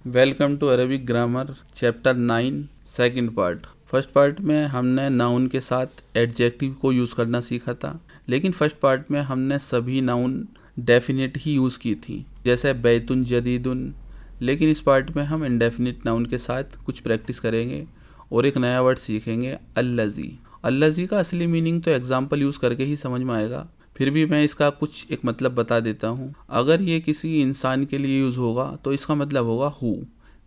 Welcome to Arabic grammar chapter 9 second part. First part में हमने noun के साथ एडजेक्टिव को यूज़ करना सीखा था, लेकिन फर्स्ट पार्ट में हमने सभी नाउन डेफिनेट ही यूज़ की थी, जैसे बैतुन जदीदुन। लेकिन इस पार्ट में हम इंडेफिनिट नाउन के साथ कुछ प्रैक्टिस करेंगे और एक नया वर्ड सीखेंगे, अल्लज़ी। अल्लज़ी का असली मीनिंग तो एग्जाम्पल यूज़ करके ही समझ में आएगा, फिर भी मैं इसका कुछ एक मतलब बता देता हूँ। अगर ये किसी इंसान के लिए यूज़ होगा तो इसका मतलब होगा हु,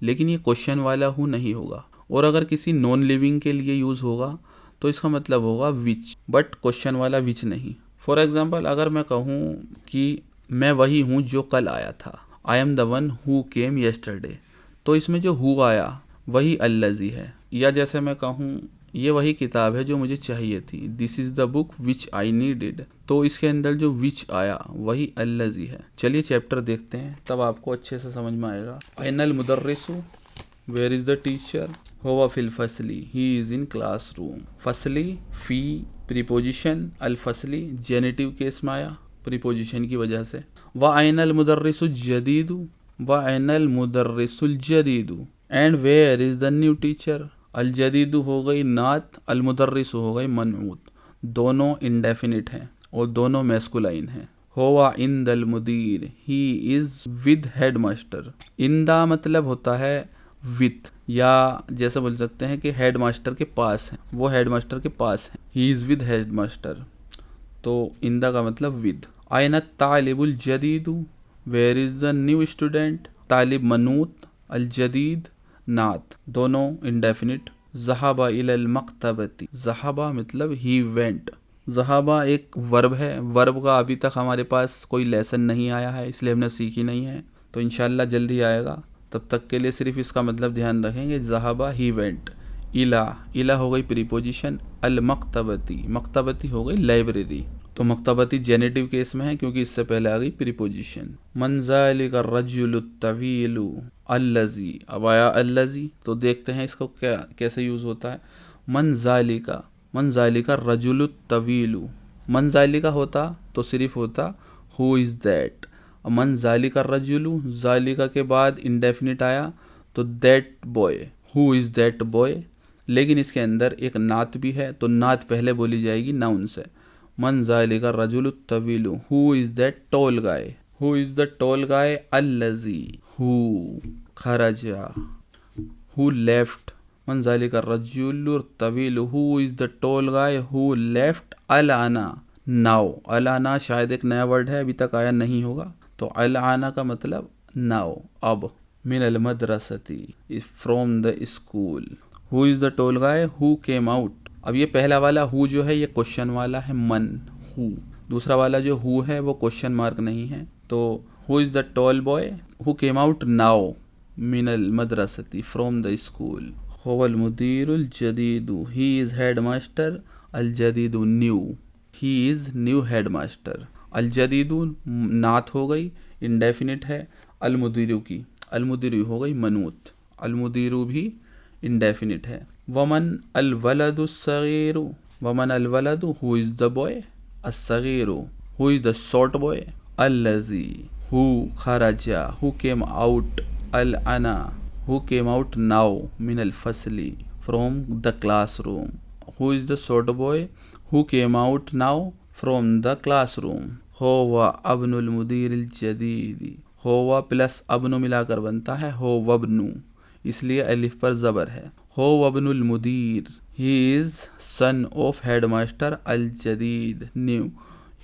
लेकिन ये क्वेश्चन वाला हु नहीं होगा। और अगर किसी नॉन लिविंग के लिए यूज़ होगा तो इसका मतलब होगा विच, बट क्वेश्चन वाला विच नहीं। फॉर एग्जाम्पल, अगर मैं कहूँ कि मैं वही हूँ जो कल आया था, I am the one who came yesterday, तो इसमें जो हु आया वही अल्लज़ी है। या जैसे मैं कहूँ ये वही किताब है जो मुझे चाहिए थी, this is the book which I needed, तो इसके अंदर जो विच आया वही अल्लज़ी है। चलिए चैप्टर देखते हैं, तब आपको अच्छे से समझ में आएगा। अइनल मुदर्रिसु, वेयर इज़ द टीचर, हुवा फिल फसली, ही इज़ इन क्लासरूम। फसली फी प्रीपोजिशन, अल फसली जेनेटिव केस में आया प्रीपोजिशन की वजह से। व अइनल मुदर्रिसु जदीदु, व अइनल मुदर्रिसुल जदीदु, and where is the new teacher. अल जदीदु हो गई नात, अल मुदर्रिसु हो गई मनऊत। दोनों इंडेफिनिट हैं और दोनों मैस्कुलाइन हैं। होवा इन दल मुदीर, he is with head master. इंदा मतलब होता है विथ, या जैसे बोल सकते हैं कि हेड मास्टर के पास है, वो हेड मास्टर के पास है। He is with head master, तो इंदा का मतलब विद। आयना तालिबुल जदीदु, where is the new student. तालिब मनूत, अल जदीद नात, दोनों इंडेफिनिट। ज़हाबा इलल मकतबती, ज़हाबा मतलब ही वेंट। ज़हाबा एक वर्ब है, वर्ब का अभी तक हमारे पास कोई लेसन नहीं आया है, इसलिए हमने सीखी नहीं है, तो इंशाल्लाह जल्दी आएगा। तब तक के लिए सिर्फ इसका मतलब ध्यान रखेंगे, ज़हाबा ही वेंट। इला, इला हो गई प्रीपोजिशन। अल मकतबती, मकतबती हो गई लाइब्रेरी, तो मकतबती जेनेटिव केस में है क्योंकि इससे पहले आ गई प्रीपोजिशन। मंजालिका रजुलु तवीलु अल्लज़ी, अब आया अल्लज़ी, तो देखते हैं इसको क्या कैसे यूज़ होता है। मंजालिका, मंजालिका रजुलु तवीलु, मंजालिका होता तो सिर्फ होता हु इज़ दैट। मंजालिका रजुलु, जालिका के बाद इंडेफिनिट आया तो that boy, who is that boy. लेकिन इसके अंदर एक नात भी है, तो नात पहले बोली जाएगी नाउन से। मन ज़ालिका रजुलु तवीलु, who is that tall guy, who is the tall guy. अल्लज़ी, हु खरजा, हु लेफ्ट। मन ज़ालिका रजुलु तवीलु, who is the tall guy who left. अल आना, नाउ। अल आना शायद एक नया वर्ड है, अभी तक आया नहीं होगा, तो अल आना का मतलब नाउ, अब। मिन अल मदरसती, from the school. Who is the tall guy who came out. अब ये पहला वाला हु जो है ये क्वेश्चन वाला है, मन हु। दूसरा वाला जो हु है वो क्वेश्चन मार्क नहीं है, तो who is the tall boy who came out now मिनल मदरसती, फ्रॉम द स्कूल। होवल मुदीरुल जदीदु, ही इज़ हेड मास्टर। अल जदीदु new, he is new head master. अल जदीदु नात हो गई, इंडेफिनिट है। अल मुदीरु की, अल मुदीरु हो गई मनूत, अल मुदीरु भी इंडेफिनिट है। वमन अल वलदु सगीरु, वमन अल वलदु हु इज़ द बॉय। अस्सगीरु who is the short boy. अल्लज़ी हु खरजा, हु केम आउट। अल अना हु केम आउट नाउ मिन अल फसली, from the classroom. Who is the short boy who came out now from the classroom. होवा अब्नुल मुदीरिल जदीदी, होवा प्लस अब्नु मिलाकर बनता है हो वब्नु, इसलिए अलिफ पर ज़बर है। हो वब्नुल मुदीर, he is son of head master अल जदीद new,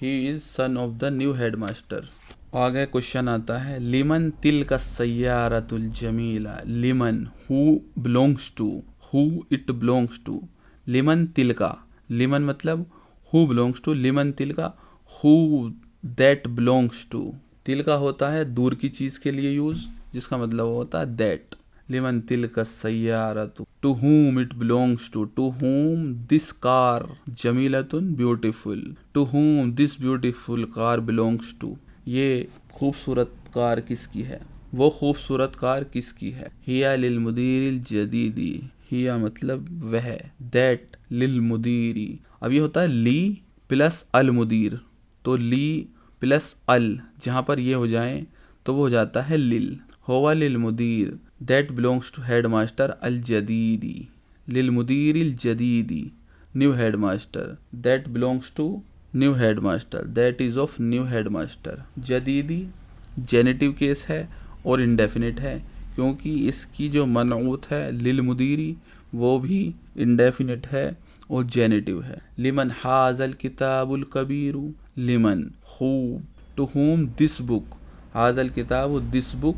he is son of the new head master. आगे क्वेश्चन आता है, लिमन तिल का सय्यारतुल जमीला। लिमन who belongs to, who it belongs to. लिमन तिल का, लिमन मतलब हु बिलोंग्स टू, लिमन तिल का हु दैट बिलोंग्स टू। तिल का होता है दूर की चीज़ के लिए यूज़, जिसका मतलब होता है दैट। लिमन तिलका सय्यारतु, to whom it belongs to whom this car जमीलतुन beautiful, to whom this beautiful car belongs to। ये खूबसूरत कार किसकी है, वो खूबसूरत कार किसकी है। हिया लिल मुदीरिल जदीदी, हिया मतलब वह, दैट लिल मुदीरी। अब ये होता है ली प्लस अल मुदीर, तो ली प्लस अल जहाँ पर ये हो जाए तो वो हो जाता है लिल। होवा लिल मुदीर that belongs to head master अल जदीदी, लिल मुदीरिल जदीदी, new head master, that belongs to new head master, that is of new head master. जदीदी जेनेटिव केस है और इंडेफिनिट है, क्योंकि इसकी जो मनऊत है लिल मुदीरी वो भी इंडेफिनिट है और जेनेटिव है। लिमन हाजल किताबुल कबीरु, लिमन खूब, टू हुम दिस बुक, हाजल किताबु दिस बुक,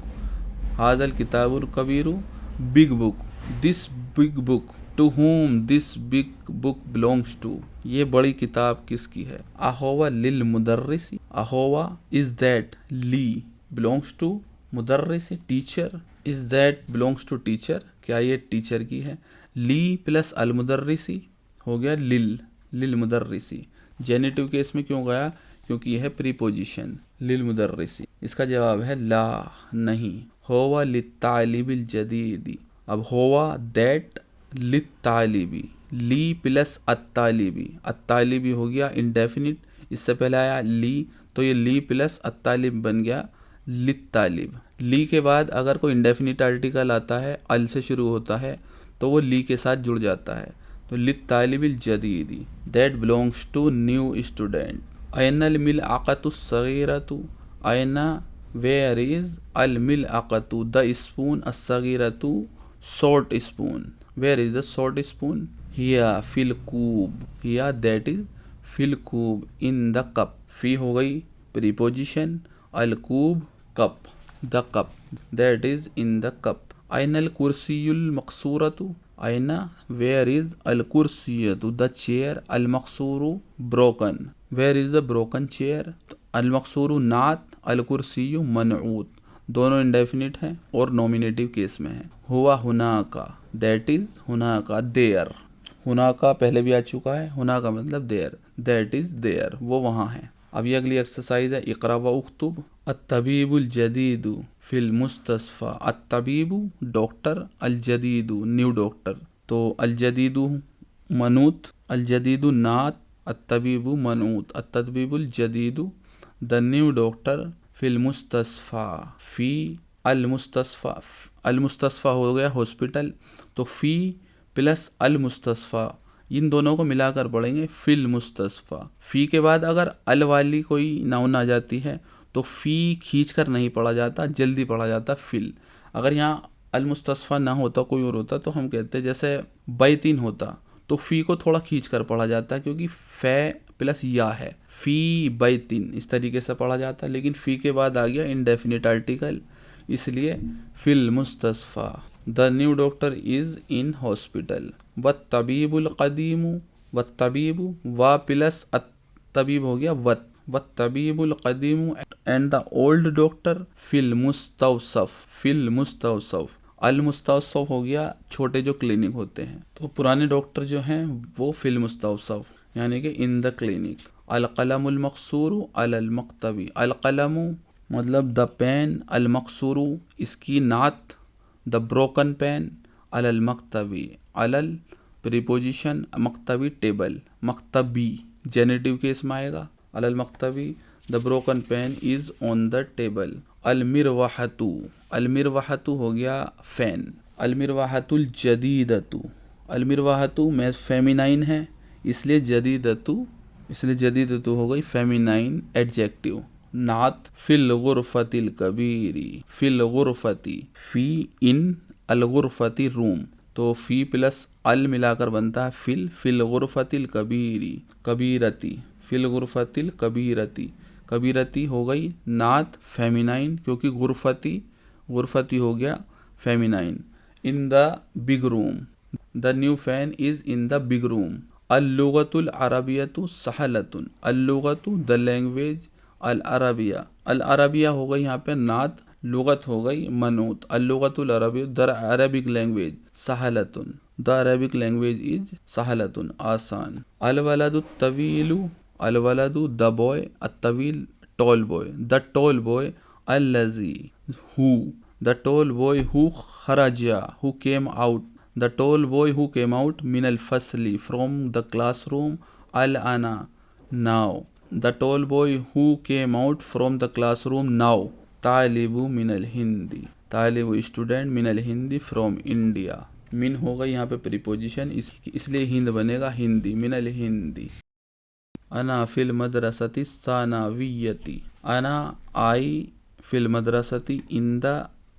हाजल किताबुल कबीरु big book, this big book, to whom this big book belongs to, ये बड़ी किताब किसकी है। अहोवा लिल मुदर्रिसी, अहोवा इज दैट, ली बिलोंग्स टू मुदर्रिसी teacher, is that belongs to teacher, क्या ये टीचर की है। ली प्लस अल मुदर्रिसी हो गया लिल, लिल मुदर्रिसी। जेनेटिव केस में क्यों गया, क्योंकि यह है प्रीपोजिशन लिल मुदर्रिसी। इसका जवाब है ला, नहीं। होवा लित्तालिबिल जदीदी, अब होवा दैट लित्तालिबी, ली प्लस अत्तालिबी, अत्तालिबी हो गया इंडेफिनिट, इससे पहले आया ली तो ये ली प्लस अत्तालिब बन गया लित्तालिब। ली के बाद अगर कोई इंडेफिनिट आर्टिकल आता है अल से शुरू होता है तो वो ली के साथ जुड़ जाता है, तो लित्तालिबिल जदीदी, that belongs to new student. अयनल मिल आकतु सगीरतु, अयना वेयर इज अल मिल आकतु, द स्पून असगीरतु short spoon, where is the short spoon, हिया फिल कूब, हिया दैट इज फिल कूब, इन द कप, फी हो गई प्रीपोजिशन, अल कूब cup, the cup, that is in the cup. अयनल कुर्सियुल मकसूरतु, अयना वेयर इज अल कुर्सियतु, द चेयर, अल मकसूरु broken, where is the broken chair, अल मकसूरु नात, अल कुर्सियु मनऊत, दोनों इंडेफिनिट हैं और नॉमिनेटिव केस में है। हुआ हुना का, दैट इज हुना का, देयर, हुना का पहले भी आ चुका है, हुना का मतलब देयर, दैट इज देयर, वो वहाँ है। अब ये अगली एक्सरसाइज है इकरा व उख्तुब। अत्तबीबुल जदीदु फिल मुस्तस्फा, अत्तबीबु डॉक्टर, अल जदीदु न्यू डॉक्टर, तो अल जदीदु मनूत, अल जदीदु नात, अत्तबीबु मनूत, अत्तबीबुल जदीदु द न्यू डॉक्टर, फिल मुस्तस्फा फी अल मुस्तस्फा, अल मुस्तस्फा हो गया हॉस्पिटल, तो फी प्लस अल मुस्तस्फा इन दोनों को मिलाकर पढ़ेंगे फिल मुस्तस्फा। फी के बाद अगर अल वाली कोई नाउन आ जाती है तो फी खींच कर नहीं पढ़ा जाता, जल्दी पढ़ा जाता फिल। अगर यहाँ अल मुस्तस्फा ना होता कोई और होता तो हम कहते जैसे बैतीन होता तो फी को थोड़ा खींच कर पढ़ा जाता, क्योंकि फे प्लस या है, फी बैतीन इस तरीके से पढ़ा जाता, लेकिन फी के बाद आ गया इंडेफिनिट आर्टिकल, इसलिए फिल मुस्तस्फा, the new doctor is in hospital. वत तबीबुल कदीमु, वत तबीबु वा प्लस तबीब हो गया वत, वत तबीबुल कदीमु एंड द ओल्ड डॉक्टर फिल मुस्तौसफ, फिल मुस्तौसफ, अल मुस्तौसफ हो गया छोटे जो क्लिनिक होते हैं, तो पुराने डॉक्टर जो हैं वो फिल मुस्तौसफ यानी कि इन द क्लिनिक। अल कलमुल मकसूरु अल मकतबी, अल कलमु मतलब द पेन, अल मकसूरु इसकी नात, द ब्रोकन पेन, अल मकतबी, अल प्रीपोजिशन, मकतबी टेबल, मकतबी जेनेटिव केस में आएगा, अल मकतबी the broken pen is on the table. अल मिरवाहतु, अल मिरवाहतु हो गया फैन, अल मिरवाहतुल जदीदतु, अल मिरवाहतु में फेमिनाइन है इसलिए जदीदतु, इसलिए जदीदतु हो गई फेमिनाइन एडजेक्टिव। नात फिल गुरफतिल कबीरी, फिल गुरफती, फी इन अल गुरफती रूम, तो फी प्लस अल मिलाकर बनता है फिल, फिल गुरफतिल कबीरी, कबीरती, फिल गुरफतिल कबीरती, कबीरती हो गई नात फेमिनाइन, क्योंकि गुरफती, गुरफती हो गया feminine. In the big room, the new fan is in the big room. अल लुगतुल अरबियतु सहलतुन, अल लुगतु द लैंग्वेज, अल अरबिया, अल अरबिया हो गई यहाँ पे नात, लुगत हो गई मनूत, अल लुगतुल अरबिया द अरबिक लैंग्वेज सहलतुन, द अरबिक लैंग्वेज इज सहलतुन आसान। अल वलदु तवीलु, अल वलदु द बॉय, अतवील tall boy, the tall boy अल्लजी who, the tall boy who खरजा who came out, the tall boy who came out मिनल फसली फ्रॉम द क्लासरूम, अल आना now, the tall boy who came out from the classroom now, तालिबु मिनल हिंदी, तालिब student Minal Hindi from India. मिन होगा यहाँ पे प्रीपोजिशन, इसलिए हिंद बनेगा हिंदी, मिनल हिंदी। अना फिल मदरसती सानावियती, अना आई फिल मदरसती इन द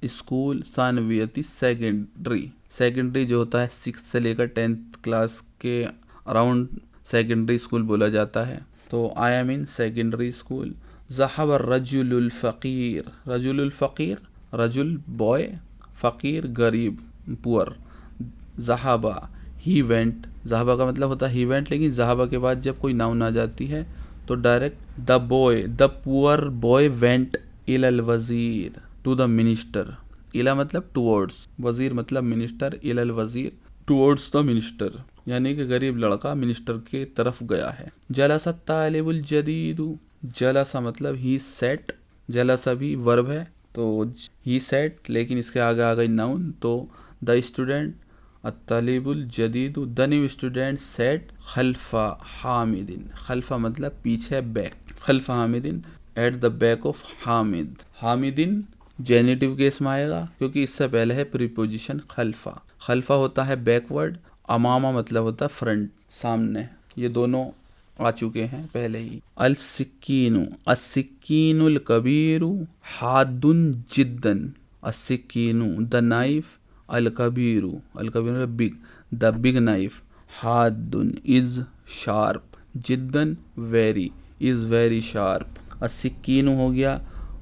स्कूल सानवियती सेकेंडरी। सेकेंडरी जो होता है 6 से लेकर 10th क्लास के अराउंड सेकेंडरी स्कूल बोला जाता है। तो I am in secondary school. ज़हब रजुल फ़कीर, रजुल फ़कीर, रजुल बॉय, फ़कीर गरीब पुअर। ज़हाबा ही वेंट, ज़हाबा का मतलब होता है ही वेंट, लेकिन ज़हाबा के बाद जब कोई नाउन आ जाती है तो direct the boy, the poor boy went इलल वज़ीर, टू द मिनिस्टर। इला मतलब टुवर्ड्स, वज़ीर मतलब मिनिस्टर, इलल वज़ीर टुवर्ड्स द मिनिस्टर, यानी कि गरीब लड़का मिनिस्टर के तरफ गया है। जलसा तालिबुल जदीदु, जलसा मतलब ही सेट, जलसा भी वर्ब है तो ही सेट, लेकिन इसके आगे आ गई नाउन, तो द स्टूडेंट अत्तालिबुल जदीदु, द न्यू स्टूडेंट सेट खल्फा हामिदिन, खल्फा मतलब पीछे, बैक, खल्फा हामिदिन at the back of Hamid. हामिदिन जेनिटिव केस में आएगा क्योंकि इससे पहले है प्रीपोजिशन खल्फा। खल्फा होता है बैकवर्ड, अमामा मतलब होता है फ्रंट, सामने, ये दोनों आ चुके हैं पहले ही। अल सिक्कीनु, अस्सिक्कीनुल कबीरु हादुन जिद्दन, अस्सिक्कीनु द नाइफ, अल कबीरु, अल कबीरु बिग, द बिग नाइफ, हादुन इज शार्प, जिद्दन वेरी, इज वेरी शार्प। अस्सिक्कीनु हो गया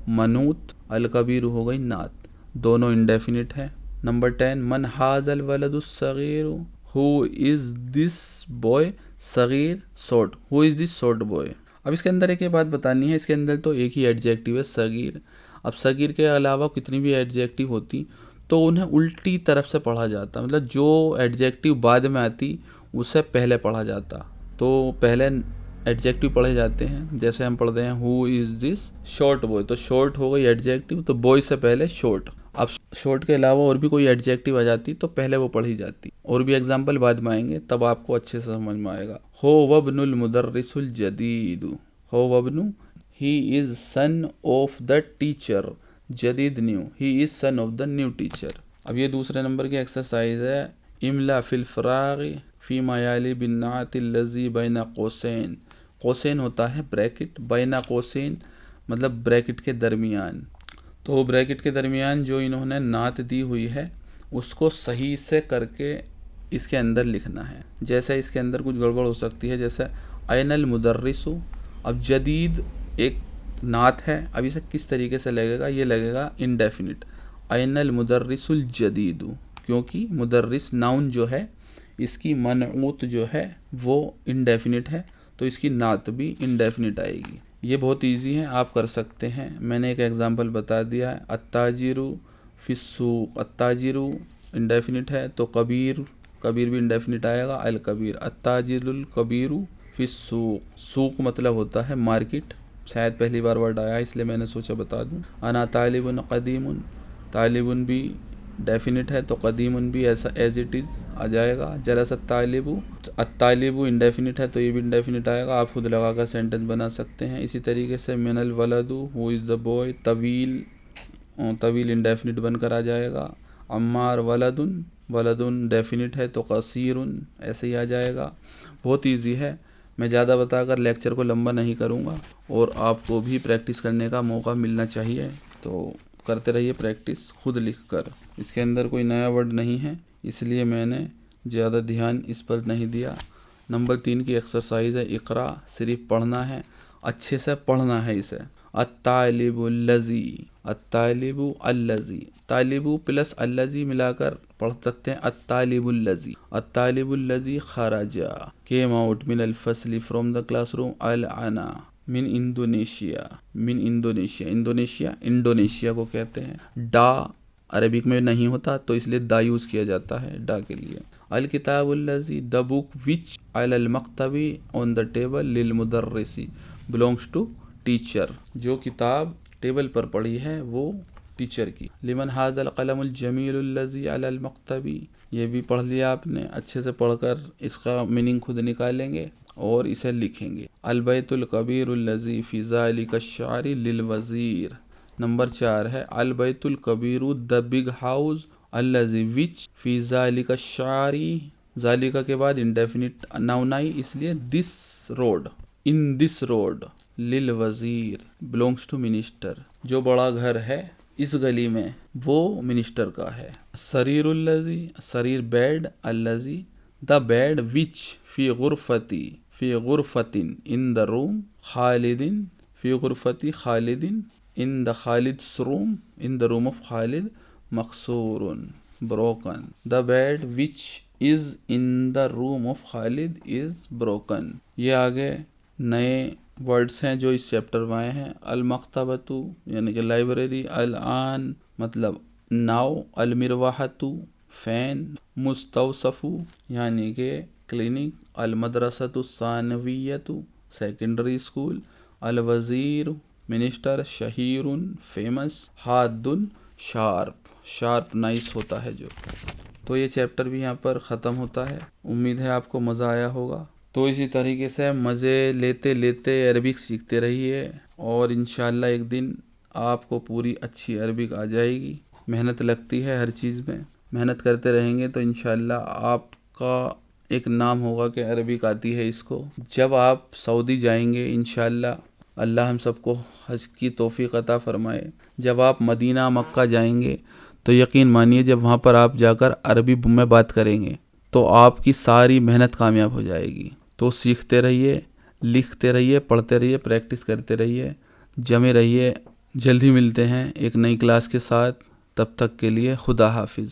मनूत, अल कबीरु हो गई नात, दोनों इंडेफिनिट है। नंबर 10, मन हाजल वलदुस सगीरु, हु इज दिस बॉय, सगीर short, who is this short boy. अब इसके अंदर एक बात बतानी है, इसके अंदर तो एक ही एडजेक्टिव है सगीर। अब सगीर के अलावा कितनी भी एडजेक्टिव होती तो उन्हें उल्टी तरफ से पढ़ा जाता, मतलब जो एडजेक्टिव बाद में आती उससे पहले पढ़ा जाता। तो पहले एडजेक्टिव पढ़े जाते हैं, जैसे हम पढ़ते हैं who is this short boy, तो शॉर्ट हो गई एडजेक्टिव, तो बॉय से पहले शॉर्ट। अब शॉर्ट के अलावा और भी कोई एडजेक्टिव आ जाती तो पहले वो पढ़ी जाती। और भी एग्जाम्पल बाद में आएंगे तब आपको अच्छे से समझ में आएगा। हो वब्नुल मुदर्रिसुल जदीदु, हो वब्नु he is son of the teacher, जदीद new, he is son of the new teacher. अब ये दूसरे नंबर की एक्सरसाइज है। इमला फिल फराग फी मायाली बिन नातिल लजी बैना कौसैन, कौसैन होता है ब्रैकेट, बैना कौसैन मतलब ब्रैकेट के दरमियान। तो ब्रैकेट के दरमियान जो इन्होंने नात दी हुई है उसको सही से करके इसके अंदर लिखना है। जैसे इसके अंदर कुछ गड़बड़ हो सकती है, जैसे अयनल मुदर्रिसु, अब जदीद एक नात है, अब इसे किस तरीके से लगेगा, ये लगेगा इनडेफिनिट, अयनल मुदर्रिसुल जदीदु, क्योंकि मुदर्रिस नाउन जो है इसकी मनऊत जो है वो इनडेफिनिट है, तो इसकी नात भी इनडेफिनिट आएगी। ये बहुत इजी है, आप कर सकते हैं। मैंने एक एग्जांपल बता दिया है। अत्ताजिरु फिस्सूक, अत्ताजिरु इनडेफिनिट है तो कबीर, कबीर भी इनडेफिनिट आएगा, अल कबीर। अत्ताजिरुल कबीरु फिस्सूक, सूक मतलब होता है मार्केट, शायद पहली बार वर्ड आया इसलिए मैंने सोचा बता दूं। अना तालिबुन कदीमुन, तालिबुन भी डेफिनिट है तो कदीमुन भी ऐसा एज इट इज़ आ जाएगा। जलस अत्तालिबु, अत्तालिबु इंडेफिनिट है तो ये भी इंडेफिनिट आएगा, आप खुद लगाकर सेंटेंस बना सकते हैं। इसी तरीके से मिनल वलदु, हु इज़ द बॉय, तवील, तवील इंडेफिनिट बनकर आ जाएगा। अम्मार वलदुन, वलदुन डेफिनिट है तो कसीरुन ऐसे ही आ जाएगा। बहुत ईजी है, मैं ज़्यादा बताकर लेक्चर को लंबा नहीं करूँगा और आपको भी प्रैक्टिस करने का मौका मिलना चाहिए, तो करते रहिए प्रैक्टिस खुद लिखकर। इसके अंदर कोई नया वर्ड नहीं है इसलिए मैंने ज़्यादा ध्यान इस पर नहीं दिया। नंबर 3 की एक्सरसाइज है इकरा, सिर्फ पढ़ना है, अच्छे से पढ़ना है इसे। अत्तालिबुल्लज़ी, अत्तालिबु अल्लज़ी, तालिबु प्लस अल्लज़ी मिलाकर पढ़ सकते हैं अत्तालिबुल्लज़ी। अत्तालिबुल्लज़ी खराजा, केम आउट मिन अल फसली फ्रॉम द क्लासरूम अल आना मिन इंडोनेशिया, मिन इंडोनेशिया, इंडोनेशिया इंडोनेशिया को कहते हैं। डा अरबिक में नहीं होता तो इसलिए दा यूज़ किया जाता है डा के लिए। अल किताबुल्लज़ी, द बुक विच अल मकतबी ऑन द टेबल लिल मुदर्रिसी बिलोंग्स टू टीचर, जो किताब टेबल पर पड़ी है वो टीचर की। लिमन हाज़ल कलमुल जमीलुल्लज़ी अलल मकतबी, ये भी पढ़ लिया आपने, अच्छे से पढ़कर इसका मीनिंग खुद निकालेंगे और इसे लिखेंगे। अलबैतुल कबीरुल्लज़ी फ़ी ज़ालिका शारी लिल वज़ीर, नंबर 4 है अल बैतुल कबीरु द बिग हाउस अल्लज़ी विच फी ज़ालिका शारी। ज़ालिका के बाद इंडेफिनिट नाउन आई, इसलिए this road, in this road लिल वजीर बिलोंग्स टू मिनिस्टर। जो बड़ा घर है इस गली में वो मिनिस्टर का है। सरीरुल्लज़ी, सरीर बेड, अल्लज़ी द बेड, विच फी गुरफतिन इन द रूम, खालिदिन फी गुरफती खालिदिन in the Khalid's room, in the room of Khalid, मकसूरुन broken. The bed which is in the room of Khalid is broken. ये आगे नए वर्ड्स हैं जो इस चैप्टर में आए हैं। अल मकतबतु यानी कि लाइब्रेरी, अल आन मतलब नाव, अल मिरवाहतु फैन, मुस्तवसफु यानी कि क्लिनिक, अल मदरसतु सानवियतु सेकेंडरी स्कूल, अल वजीर मिनिस्टर, शहीरुन फेमस, हादुन शार्प, शार्प नाइस होता है जो। तो ये चैप्टर भी यहाँ पर ख़त्म होता है। उम्मीद है आपको मज़ा आया होगा। तो इसी तरीके से मज़े लेते लेते अरबिक सीखते रहिए और इंशाल्लाह एक दिन आपको पूरी अच्छी अरबिक आ जाएगी। मेहनत लगती है हर चीज़ में, मेहनत करते रहेंगे तो इंशाल्लाह आपका एक नाम होगा कि अरबिक आती है इसको। जब आप सऊदी जाएंगे इंशाल्लाह, अल्लाह हम सबको हज की तौफीक अता फरमाए। जब आप मदीना मक्का जाएंगे तो यकीन मानिए जब वहाँ पर आप जाकर अरबी में बात करेंगे तो आपकी सारी मेहनत कामयाब हो जाएगी। तो सीखते रहिए, लिखते रहिए, पढ़ते रहिए, प्रैक्टिस करते रहिए, जमे रहिए। जल्दी मिलते हैं एक नई क्लास के साथ, तब तक के लिए खुदा हाफिज़।